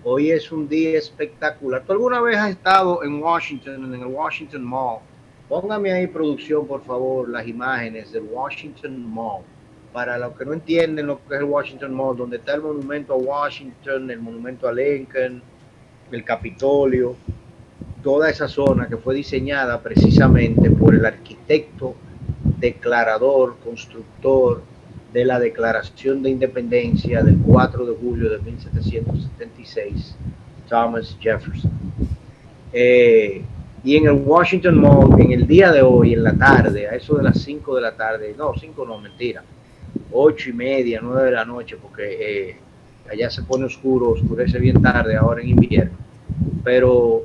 Hoy es un día espectacular. ¿Tú alguna vez has estado en Washington, en el Washington Mall? Póngame ahí, producción, por favor, las imágenes del Washington Mall. Para los que no entienden lo que es el Washington Mall, donde está el monumento a Washington, el monumento a Lincoln, el Capitolio, toda esa zona que fue diseñada precisamente por el arquitecto, declarador, constructor de la Declaración de Independencia del 4 de julio de 1776, Thomas Jefferson. Eh, y en el Washington Mall, en el día de hoy, en la tarde, a eso de las 5 de la tarde, no, 5 no, mentira, 8:30, 9 de la noche, porque allá se pone oscuro, oscurece bien tarde ahora en invierno, pero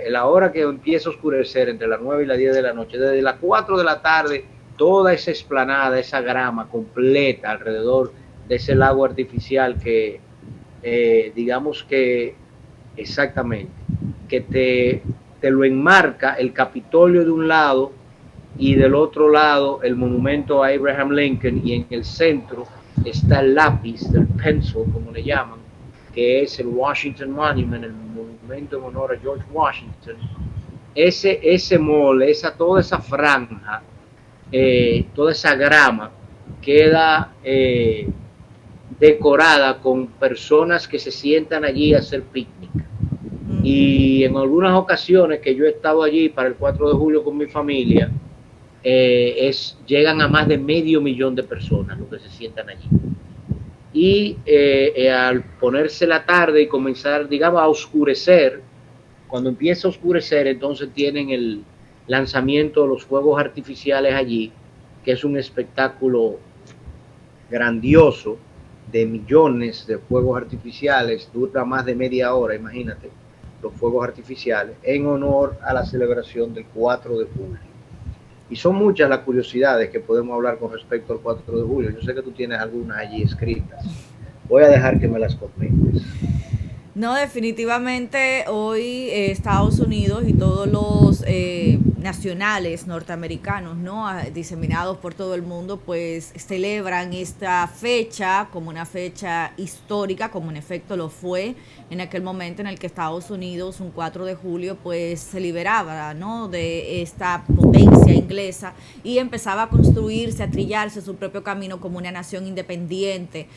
la hora que empieza a oscurecer entre las 9 y las 10 de la noche, desde las 4 de la tarde, toda esa explanada, esa grama completa alrededor de ese lago artificial que, digamos que exactamente, que te lo enmarca el Capitolio de un lado y del otro lado el monumento a Abraham Lincoln, y en el centro está el lápiz del pencil, como le llaman, que es el Washington Monument, el monumento en honor a George Washington. Ese mall, toda esa franja, toda esa grama queda decorada con personas que se sientan allí a hacer picnic. Ujú. Y en algunas ocasiones que yo he estado allí para el 4 de julio con mi familia, llegan a más de medio millón de personas los que se sientan allí. Y al ponerse la tarde y comenzar, digamos, a oscurecer, cuando empieza a oscurecer, entonces tienen el lanzamiento de los fuegos artificiales allí, que es un espectáculo grandioso de millones de fuegos artificiales, dura más de media hora, imagínate, los fuegos artificiales, en honor a la celebración del 4 de julio. Y son muchas las curiosidades que podemos hablar con respecto al 4 de julio. Yo sé que tú tienes algunas allí escritas. Voy a dejar que me las comentes. No, definitivamente hoy Estados Unidos y todos los nacionales norteamericanos, ¿no? Diseminados por todo el mundo, pues celebran esta fecha como una fecha histórica, como en efecto lo fue en aquel momento en el que Estados Unidos, un 4 de julio, pues se liberaba, ¿no? De esta potencia inglesa y empezaba a construirse, a trillarse su propio camino como una nación independiente.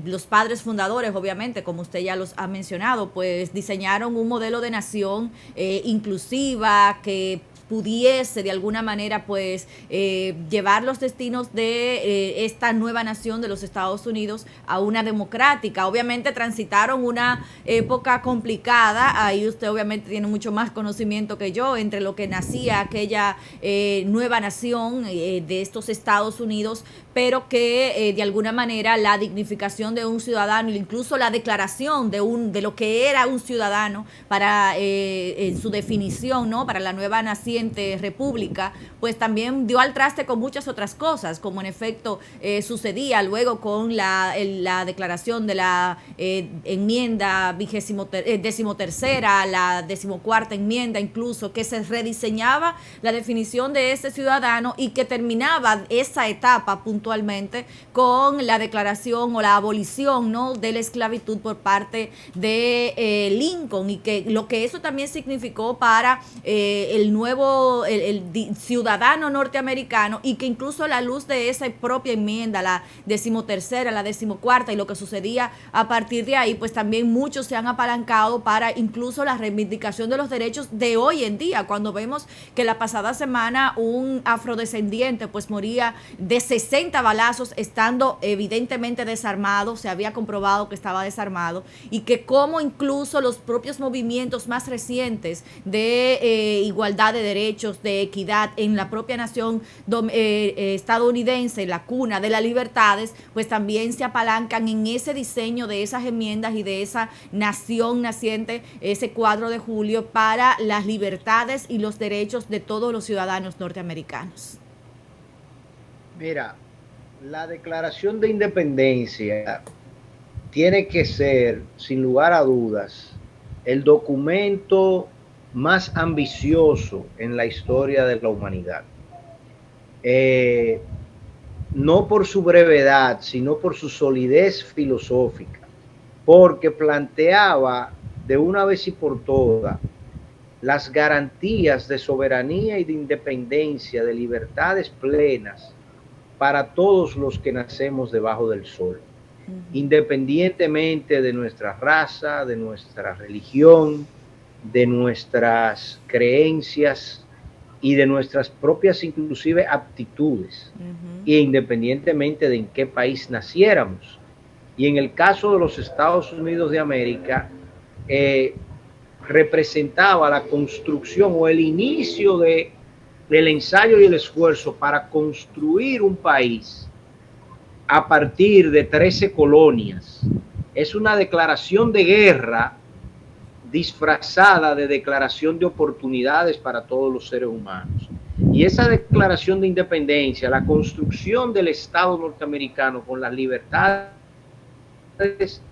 Los padres fundadores, obviamente, como usted ya los ha mencionado, pues diseñaron un modelo de nación inclusiva que pudiese de alguna manera pues llevar los destinos de esta nueva nación de los Estados Unidos a una democrática. Obviamente transitaron una época complicada, ahí usted obviamente tiene mucho más conocimiento que yo entre lo que nacía aquella nueva nación de estos Estados Unidos, pero que de alguna manera la dignificación de un ciudadano, incluso la declaración de lo que era un ciudadano para en su definición, ¿no? Para la nueva naciente república, pues también dio al traste con muchas otras cosas, como en efecto sucedía luego con la declaración de la enmienda decimotercera, la decimocuarta enmienda incluso, que se rediseñaba la definición de ese ciudadano y que terminaba esa etapa puntualmente con la declaración o la abolición, ¿no? De la esclavitud por parte de Lincoln, y que lo que eso también significó para el nuevo el ciudadano norteamericano, y que incluso a la luz de esa propia enmienda, la decimotercera, la decimocuarta y lo que sucedía a partir de ahí, pues también muchos se han apalancado para incluso la reivindicación de los derechos de hoy en día, cuando vemos que la pasada semana un afrodescendiente pues moría de 60 balazos estando evidentemente desarmado, se había comprobado que estaba desarmado, y que como incluso los propios movimientos más recientes de igualdad de derechos, de equidad en la propia nación estadounidense, la cuna de las libertades, pues también se apalancan en ese diseño de esas enmiendas y de esa nación naciente, ese 4 de julio, para las libertades y los derechos de todos los ciudadanos norteamericanos. Mira, la declaración de independencia tiene que ser, sin lugar a dudas, el documento más ambicioso en la historia de la humanidad. Eh, no por su brevedad, sino por su solidez filosófica. porque planteaba de una vez y por todas las garantías de soberanía y de independencia, de libertades plenas para todos los que nacemos debajo del sol, independientemente de nuestra raza, de nuestra religión, de nuestras creencias y de nuestras propias inclusive aptitudes, e independientemente de en qué país naciéramos. Y en el caso de los Estados Unidos de América, representaba la construcción o el inicio del ensayo y el esfuerzo para construir un país a partir de 13 colonias. Es una declaración de guerra disfrazada de declaración de oportunidades para todos los seres humanos. Y esa declaración de independencia, la construcción del Estado norteamericano con las libertades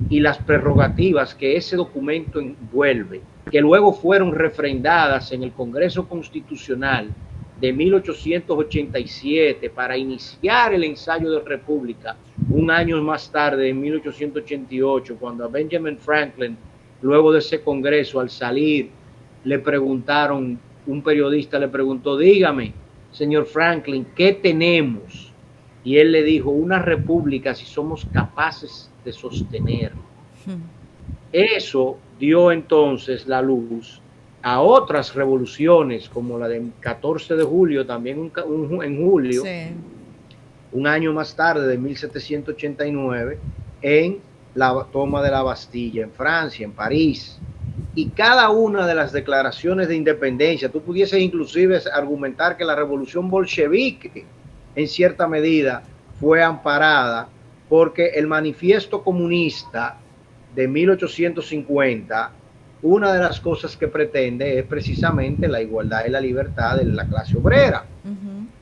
y las prerrogativas que ese documento envuelve, que luego fueron refrendadas en el Congreso Constitucional de 1887 para iniciar el ensayo de república un año más tarde, en 1888, cuando a Benjamin Franklin, luego de ese congreso, al salir, le preguntaron, un periodista le preguntó, dígame, señor Franklin, ¿qué tenemos? Y él le dijo, una república si somos capaces de sostenerlo. Eso dio entonces la luz a otras revoluciones, como la del 14 de julio, también en julio, sí, un año más tarde, de 1789, en la toma de la Bastilla, en Francia, en París. Y cada una de las declaraciones de independencia, tú pudieses inclusive argumentar que la revolución bolchevique, en cierta medida, fue amparada porque el manifiesto comunista de 1850, una de las cosas que pretende es precisamente la igualdad y la libertad de la clase obrera.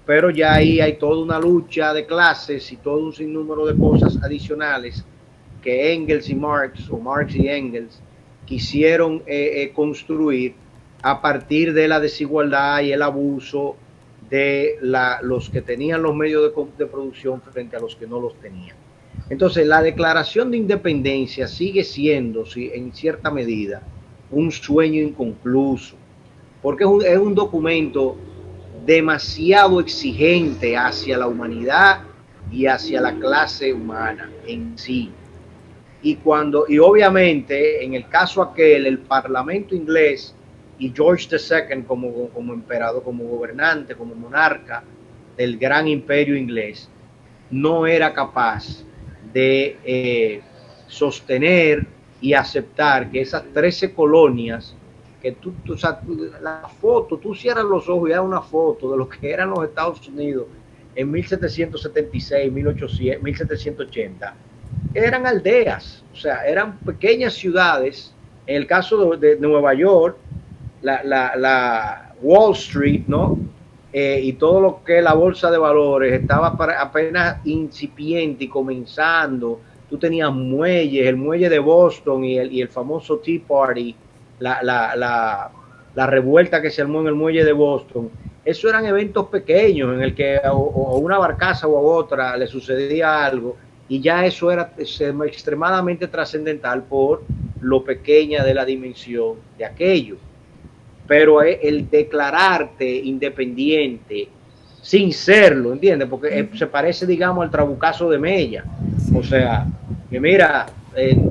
Pero ya ahí hay toda una lucha de clases y todo un sinnúmero de cosas adicionales que Engels y Marx, o Marx y Engels, quisieron construir a partir de la desigualdad y el abuso de los que tenían los medios de producción frente a los que no los tenían. Entonces, la declaración de independencia sigue siendo, en cierta medida, un sueño inconcluso, porque es un documento demasiado exigente hacia la humanidad y hacia la clase humana en sí. Y obviamente, en el caso aquel, el Parlamento inglés y George II como emperador, como gobernante, como monarca del gran imperio inglés, no era capaz de sostener y aceptar que esas 13 colonias, que la foto, tú cierras los ojos y das una foto de lo que eran los Estados Unidos en 1776, 1800, 1780, eran aldeas, o sea, eran pequeñas ciudades. En el caso de Nueva York, la Wall Street, ¿no? Y todo lo que es la bolsa de valores estaba apenas incipiente y comenzando. Tú tenías muelles, el muelle de Boston y el famoso Tea Party, la revuelta que se armó en el muelle de Boston. Eso eran eventos pequeños en el que a una barcaza o a otra le sucedía algo y ya eso era extremadamente trascendental por lo pequeña de la dimensión de aquello. Pero el declararte independiente sin serlo, ¿entiendes? Porque se parece, digamos, al trabucazo de Mella. O sea, que mira,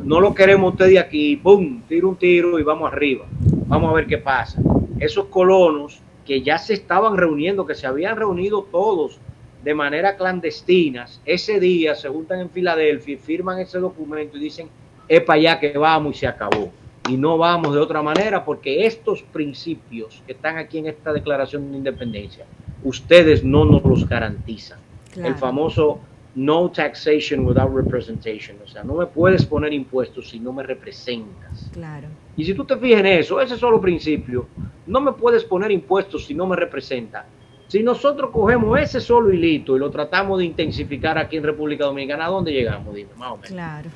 no lo queremos usted de aquí, ¡pum!, tira un tiro y vamos arriba. Vamos a ver qué pasa. Esos colonos que ya se estaban reuniendo, que se habían reunido todos de manera clandestina, ese día se juntan en Filadelfia, firman ese documento y dicen, es para allá que vamos y se acabó. Y no vamos de otra manera porque estos principios que están aquí en esta declaración de independencia, ustedes no nos los garantizan. Claro. El famoso no taxation without representation, o sea, no me puedes poner impuestos si no me representas. Claro. Y si tú te fijas en eso, ese solo principio, no me puedes poner impuestos si no me representa. Si nosotros cogemos ese solo hilito y lo tratamos de intensificar aquí en República Dominicana, ¿a dónde llegamos? Dime, más o menos. Claro.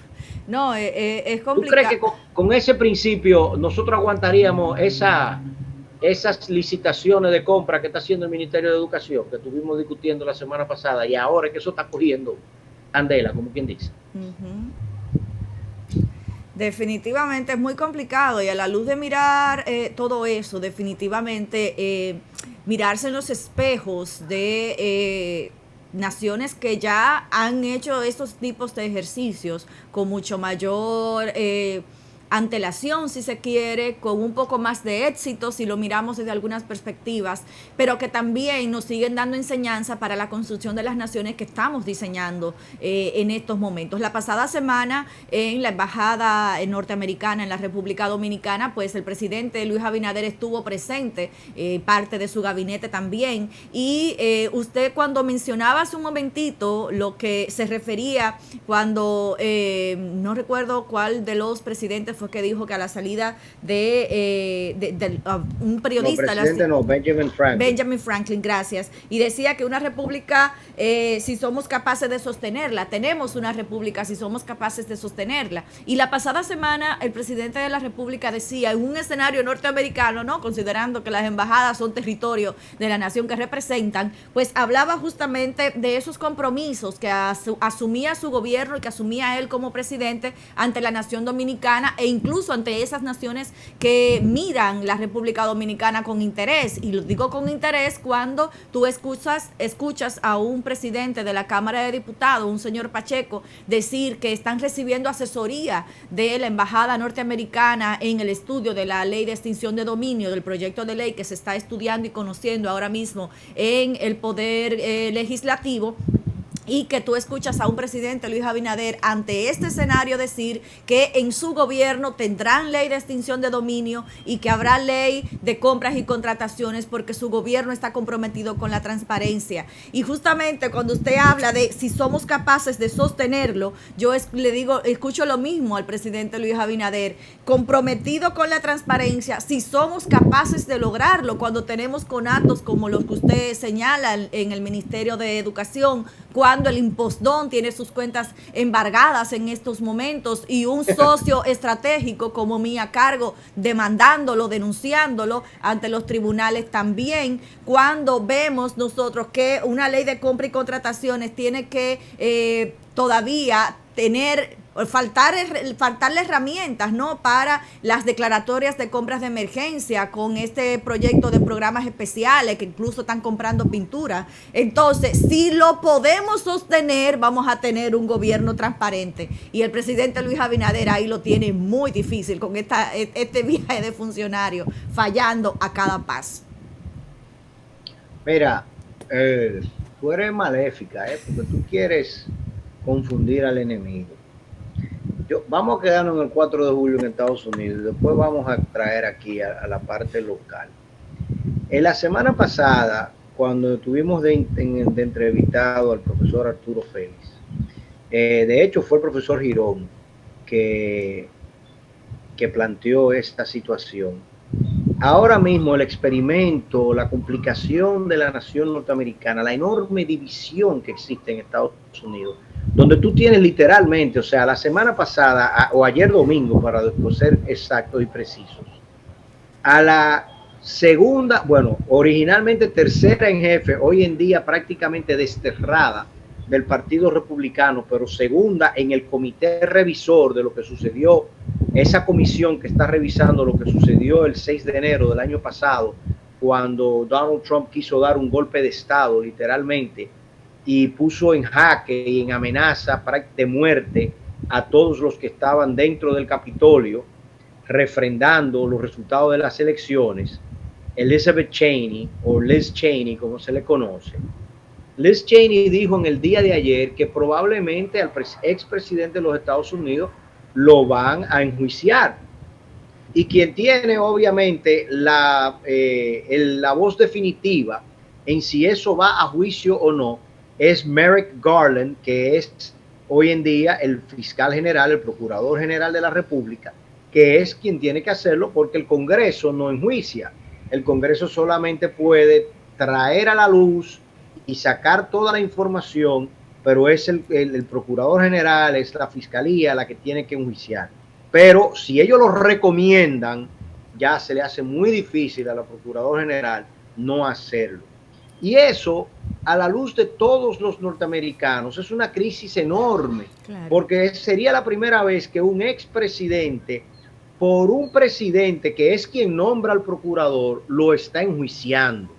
No, es complicado. ¿Tú crees que con ese principio nosotros aguantaríamos esas licitaciones de compra que está haciendo el Ministerio de Educación, que estuvimos discutiendo la semana pasada, y ahora es que eso está cogiendo candela, como quien dice? Definitivamente es muy complicado y a la luz de mirar todo eso, definitivamente mirarse en los espejos de naciones que ya han hecho estos tipos de ejercicios con mucho mayor antelación, si se quiere, con un poco más de éxito, si lo miramos desde algunas perspectivas, pero que también nos siguen dando enseñanza para la construcción de las naciones que estamos diseñando en estos momentos. La pasada semana, en la embajada norteamericana en la República Dominicana, pues el presidente Luis Abinader estuvo presente, parte de su gabinete también, y usted cuando mencionaba hace un momentito lo que se refería cuando, no recuerdo cuál de los presidentes fue que dijo que a la salida de un periodista... Benjamin Franklin, gracias. Y decía que una república, si somos capaces de sostenerla, tenemos una república si somos capaces de sostenerla. Y la pasada semana el presidente de la república decía, en un escenario norteamericano, ¿no?, considerando que las embajadas son territorio de la nación que representan, pues hablaba justamente de esos compromisos que asumía su gobierno y que asumía él como presidente ante la nación dominicana e incluso ante esas naciones que miran la República Dominicana con interés. Y lo digo con interés cuando tú escuchas a un presidente de la Cámara de Diputados, un señor Pacheco, decir que están recibiendo asesoría de la embajada norteamericana en el estudio de la ley de extinción de dominio, del proyecto de ley que se está estudiando y conociendo ahora mismo en el Poder Legislativo. Y que tú escuchas a un presidente, Luis Abinader, ante este escenario decir que en su gobierno tendrán ley de extinción de dominio y que habrá ley de compras y contrataciones porque su gobierno está comprometido con la transparencia. Y justamente cuando usted habla de si somos capaces de sostenerlo, yo le digo, escucho lo mismo al presidente Luis Abinader, comprometido con la transparencia, si somos capaces de lograrlo, cuando tenemos conatos como los que usted señala en el Ministerio de Educación, cuando el Impostón tiene sus cuentas embargadas en estos momentos y un socio estratégico como Mía Cargo demandándolo, denunciándolo ante los tribunales también, cuando vemos nosotros que una ley de compra y contrataciones tiene que todavía faltarle herramientas, ¿no?, para las declaratorias de compras de emergencia con este proyecto de programas especiales que incluso están comprando pintura. Entonces, si lo podemos sostener, vamos a tener un gobierno transparente. Y el presidente Luis Abinader ahí lo tiene muy difícil con este viaje de funcionario, fallando a cada paso. Mira, tú eres maléfica, porque tú quieres confundir al enemigo. Vamos a quedarnos en el 4 de julio en Estados Unidos y después vamos a traer aquí a la parte local. En la semana pasada, cuando tuvimos de entrevistado al profesor Arturo Félix, de hecho fue el profesor Girón que planteó esta situación. Ahora mismo el experimento, la complicación de la nación norteamericana, la enorme división que existe en Estados Unidos, donde tú tienes literalmente, o sea, la semana pasada o ayer domingo, para ser exactos y precisos, a la segunda, bueno, originalmente tercera en jefe, hoy en día prácticamente desterrada del Partido Republicano, pero segunda en el comité revisor de lo que sucedió, esa comisión que está revisando lo que sucedió el 6 de enero del año pasado, cuando Donald Trump quiso dar un golpe de Estado, literalmente, y puso en jaque y en amenaza de muerte a todos los que estaban dentro del Capitolio, refrendando los resultados de las elecciones. Elizabeth Cheney, o Liz Cheney, como se le conoce. Liz Cheney dijo en el día de ayer que probablemente al expresidente de los Estados Unidos lo van a enjuiciar. Y quien tiene obviamente la voz definitiva en si eso va a juicio o no es Merrick Garland, que es hoy en día el fiscal general, el procurador general de la República, que es quien tiene que hacerlo porque el Congreso no enjuicia. El Congreso solamente puede traer a la luz y sacar toda la información, pero es el procurador general, es la fiscalía la que tiene que enjuiciar. Pero si ellos lo recomiendan, ya se le hace muy difícil a la procuradora general no hacerlo. Y eso a la luz de todos los norteamericanos, es una crisis enorme, claro, porque sería la primera vez que un expresidente, por un presidente que es quien nombra al procurador, lo está enjuiciando.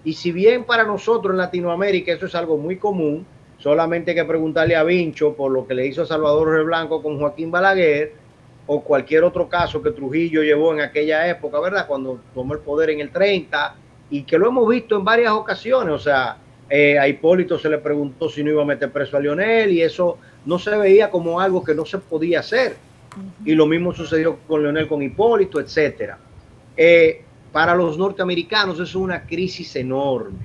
Y si bien para nosotros en Latinoamérica eso es algo muy común, solamente hay que preguntarle a Vincho por lo que le hizo a Salvador Rey Blanco con Joaquín Balaguer, o cualquier otro caso que Trujillo llevó en aquella época, ¿verdad? Cuando tomó el poder en el 30, y que lo hemos visto en varias ocasiones. O sea, a Hipólito se le preguntó si no iba a meter preso a Leonel, y eso no se veía como algo que no se podía hacer. Y lo mismo sucedió con Leonel, con Hipólito, etcétera. Para los norteamericanos es una crisis enorme.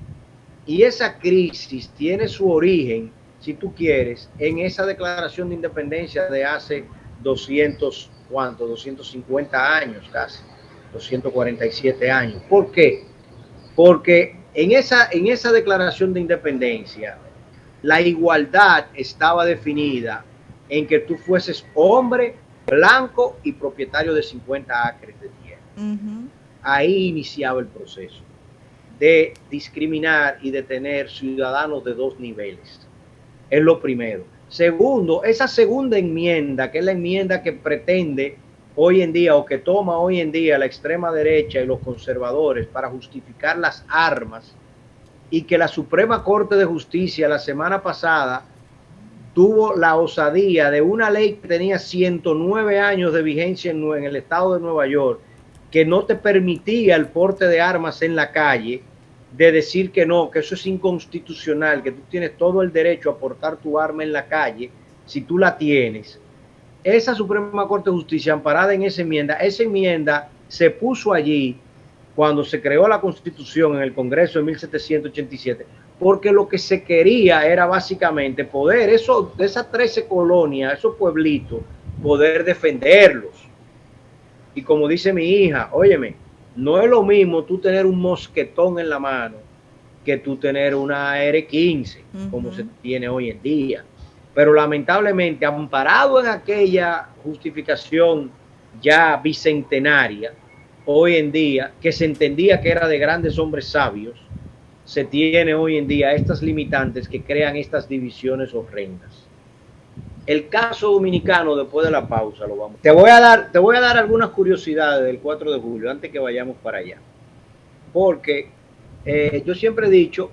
Y esa crisis tiene su origen, si tú quieres, en esa declaración de independencia de hace 250 años casi, 247 años. ¿Por qué? Porque en esa declaración de independencia, la igualdad estaba definida en que tú fueses hombre, blanco y propietario de 50 acres de tierra. Ahí iniciaba el proceso de discriminar y de tener ciudadanos de dos niveles. Es lo primero. Segundo, esa segunda enmienda, que es la enmienda que pretende hoy en día, o que toma hoy en día la extrema derecha y los conservadores para justificar las armas, y que la Suprema Corte de Justicia la semana pasada tuvo la osadía de una ley que tenía 109 años de vigencia en el estado de Nueva York, que no te permitía el porte de armas en la calle, de decir que no, que eso es inconstitucional, que tú tienes todo el derecho a portar tu arma en la calle si tú la tienes. Esa Suprema Corte de Justicia, amparada en esa enmienda se puso allí cuando se creó la Constitución en el Congreso de 1787, porque lo que se quería era básicamente poder, de esas 13 colonias, esos pueblitos, poder defenderlos. Y como dice mi hija, óyeme, no es lo mismo tú tener un mosquetón en la mano que tú tener una AR-15, como se tiene hoy en día. Pero lamentablemente, amparado en aquella justificación ya bicentenaria, hoy en día, que se entendía que era de grandes hombres sabios, se tiene hoy en día estas limitantes que crean estas divisiones horrendas. El caso dominicano, después de la pausa, lo vamos. Te voy a dar algunas curiosidades del 4 de julio antes que vayamos para allá. Porque yo siempre he dicho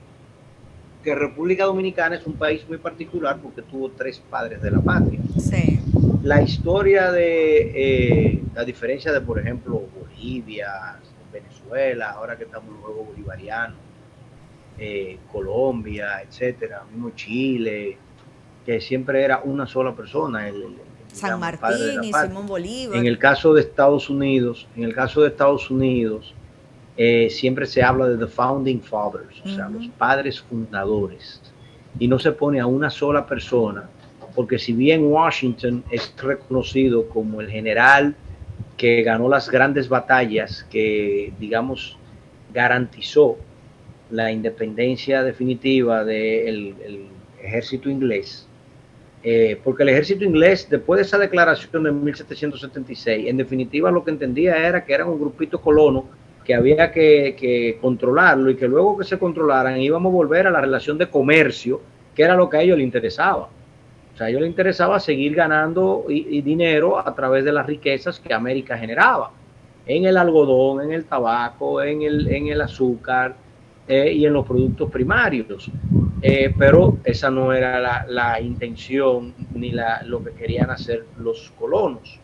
que República Dominicana es un país muy particular porque tuvo 3 padres de la patria. Sí. La historia de, a diferencia de, por ejemplo, Bolivia, Venezuela, ahora que estamos luego bolivarianos, Colombia, etcétera, mismo Chile, que siempre era una sola persona, San Martín y Simón Bolívar. En el caso de Estados Unidos, siempre se habla de the founding fathers, o sea, los padres fundadores, y no se pone a una sola persona, porque si bien Washington es reconocido como el general que ganó las grandes batallas, que digamos garantizó la independencia definitiva del ejército inglés, porque el ejército inglés, después de esa declaración de 1776, en definitiva lo que entendía era que eran un grupito colono que había que controlarlo, y que luego que se controlaran íbamos a volver a la relación de comercio, que era lo que a ellos les interesaba. O sea, a ellos les interesaba seguir ganando y dinero a través de las riquezas que América generaba, en el algodón, en el tabaco, en el azúcar y en los productos primarios. Pero esa no era la intención ni lo que querían hacer los colonos.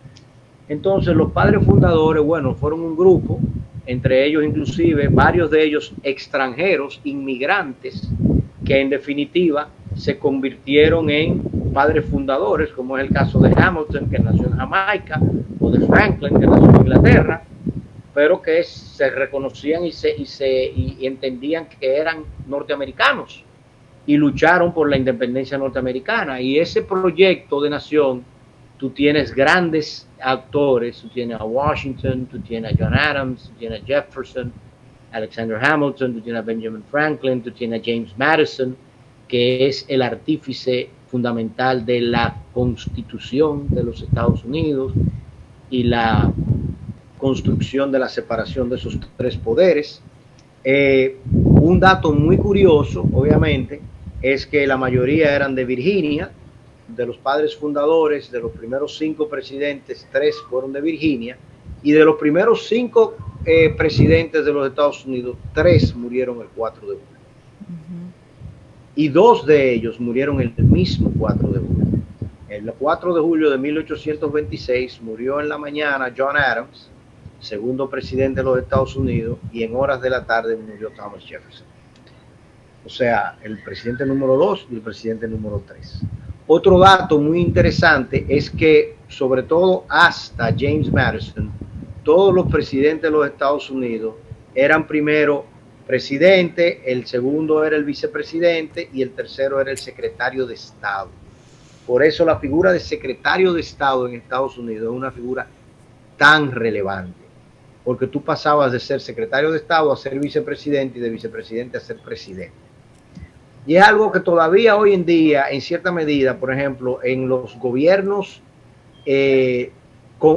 Entonces los padres fundadores, bueno, fueron un grupo, entre ellos inclusive varios de ellos extranjeros, inmigrantes, que en definitiva se convirtieron en padres fundadores, como es el caso de Hamilton, que nació en Jamaica, o de Franklin, que nació en Inglaterra, pero que se reconocían y entendían que eran norteamericanos y lucharon por la independencia norteamericana. Y ese proyecto de nación, tú tienes grandes actores, tú tienes a Washington, tú tienes a John Adams, tú tienes a Jefferson, Alexander Hamilton, tú tienes a Benjamin Franklin, tú tienes a James Madison, que es el artífice fundamental de la Constitución de los Estados Unidos y la construcción de la separación de esos 3 poderes. un dato muy curioso, obviamente, es que la mayoría eran de Virginia. De los padres fundadores, de los primeros 5 presidentes, 3 fueron de Virginia, y de los primeros 5 presidentes de los Estados Unidos, 3 murieron el 4 de julio. Y 2 de ellos murieron el mismo 4 de julio. El 4 de julio de 1826 murió en la mañana John Adams, segundo presidente de los Estados Unidos, y en horas de la tarde murió Thomas Jefferson. O sea, el presidente número 2 y el presidente número 3. Otro dato muy interesante es que, sobre todo hasta James Madison, todos los presidentes de los Estados Unidos eran primero presidente, el segundo era el vicepresidente y el tercero era el secretario de Estado. Por eso la figura de secretario de Estado en Estados Unidos es una figura tan relevante, porque tú pasabas de ser secretario de Estado a ser vicepresidente y de vicepresidente a ser presidente. Y es algo que todavía hoy en día, en cierta medida, por ejemplo, en los gobiernos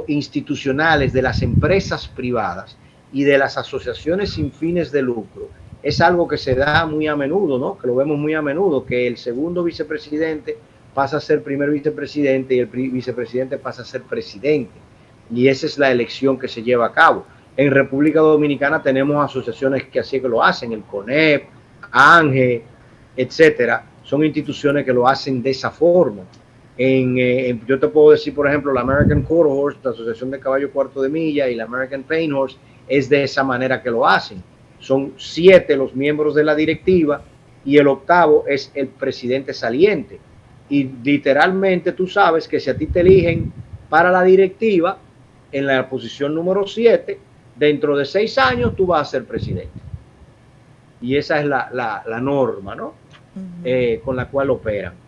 institucionales de las empresas privadas y de las asociaciones sin fines de lucro, es algo que se da muy a menudo, ¿no? Que lo vemos muy a menudo, que el segundo vicepresidente pasa a ser primer vicepresidente y el vicepresidente pasa a ser presidente. Y esa es la elección que se lleva a cabo. En República Dominicana tenemos asociaciones que así que lo hacen, el CONEP, ANGE, etcétera, son instituciones que lo hacen de esa forma. Yo te puedo decir, por ejemplo, la American Quarter Horse, la Asociación de Caballo Cuarto de Milla, y la American Paint Horse, es de esa manera que lo hacen. Son 7 los miembros de la directiva y el 8º es el presidente saliente. Y literalmente tú sabes que si a ti te eligen para la directiva, en la posición número 7, dentro de 6 años tú vas a ser presidente. Y esa es la norma, ¿no? Con la cual operan.